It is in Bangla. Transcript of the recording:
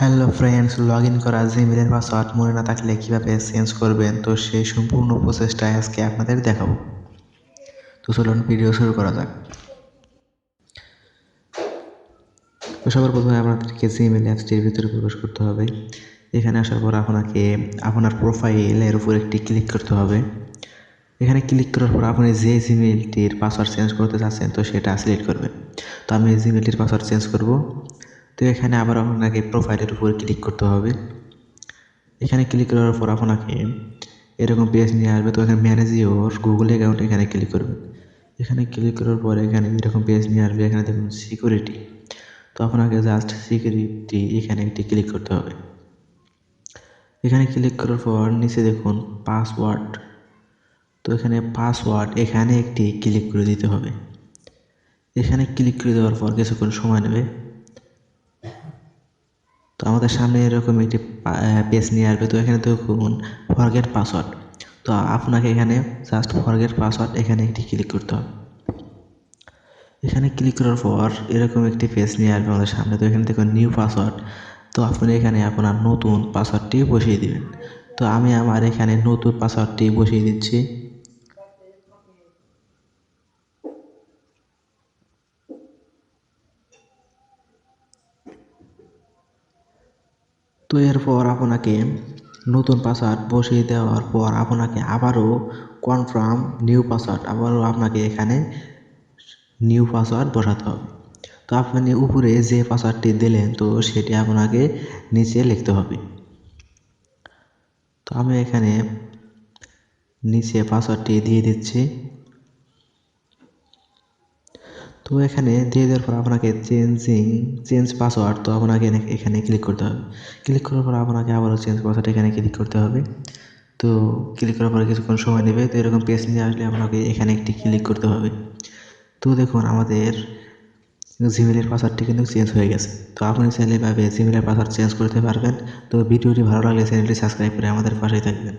হ্যালো ফ্রেন্ডস, লগ ইন করা জিমেলের পাসওয়ার্ড মনে না থাকলে কীভাবে চেঞ্জ করবেন, তো সেই সম্পূর্ণ প্রসেসটা আজকে আপনাদের দেখাবো। তো চলুন ভিডিও শুরু করা যাক। তো সবার প্রথমে আপনাদেরকে জিমেল অ্যাপসটির ভিতরে প্রবেশ করতে হবে। এখানে আসার পর আপনাকে আপনার প্রোফাইলের উপর একটি ক্লিক করতে হবে। এখানে ক্লিক করার পর আপনি যে জিমেলটির পাসওয়ার্ড চেঞ্জ করতে চাচ্ছেন তো সেটা সিলেক্ট করবেন। তো আমি এই জিমেলটির পাসওয়ার্ড চেঞ্জ করব। তো এখানে আবার আপনাকে প্রোফাইলের উপর ক্লিক করতে হবে। এখানে ক্লিক করার পর আপনাকে এরকম পেজ নিয়ে আসবে। তো এখানে ম্যানেজ ইওর গুগল অ্যাকাউন্ট এখানে ক্লিক করবেন। এখানে ক্লিক করার পর এখানে এরকম পেজ নিয়ে আসবে। এখানে দেখুন সিকিউরিটি, তো আপনাকে জাস্ট সিকিউরিটি এখানে একটি ক্লিক করতে হবে। এখানে ক্লিক করার পর নিচে দেখুন পাসওয়ার্ড, তো এখানে পাসওয়ার্ড এখানে একটি ক্লিক করে দিতে হবে। এখানে ক্লিক করে দেওয়ার পর কিছুক্ষণ সময় নেবে। তো আমাদের সামনে এরকম একটি পেজ নিয়ে আসবে। তো এখানে দেখুন ফরগেট পাসওয়ার্ড, তো আপনাকে এখানে জাস্ট ফরগেট পাসওয়ার্ড এখানে একটি ক্লিক করতে হবে। এখানে ক্লিক করার পর এরকম একটি পেজ নিয়ে আসবে আমাদের সামনে। তো এখানে দেখুন নিউ পাসওয়ার্ড, তো আপনি এখানে আপনার নতুন পাসওয়ার্ডটি বসিয়ে দিবেন। তো আমি আমার এখানে নতুন পাসওয়ার্ডটি বসিয়ে দিচ্ছি। তো এরপর আপনাকে নতুন পাসওয়ার্ড বসিয়ে দেওয়ার পর আপনাকে আবারও কনফার্ম নিউ পাসওয়ার্ড, আবারও আপনাকে এখানে নিউ পাসওয়ার্ড বসাতে হবে। তো আপনি উপরে যে পাসওয়ার্ডটি দিলেন তো সেটি আপনাকে নিচে লিখতে হবে। তো আমি এখানে নিচে পাসওয়ার্ডটি দিয়ে দিচ্ছি। তো এখানে দিয়ে দেওয়ার পর আপনাকে চেঞ্জ পাসওয়ার্ড, তো আপনাকে এখানে ক্লিক করতে হবে। ক্লিক করার পর আপনাকে আবারও চেঞ্জ পাসওয়ার্ড এখানে ক্লিক করতে হবে। তো ক্লিক করার পরে কিছুক্ষণ সময় নেবে। তো এরকম পেজ নিয়ে আসলে আপনাকে এখানে একটি ক্লিক করতে হবে। তো দেখুন আমাদের জিমেলের পাসওয়ার্ডটি কিন্তু চেঞ্জ হয়ে গেছে। তো আপনি চাইলে এভাবে জিমেলের পাসওয়ার্ড চেঞ্জ করতে পারবেন। তো ভিডিওটি ভালো লাগলে চ্যানেলটি সাবস্ক্রাইব করে আমাদের পাশেই থাকবেন।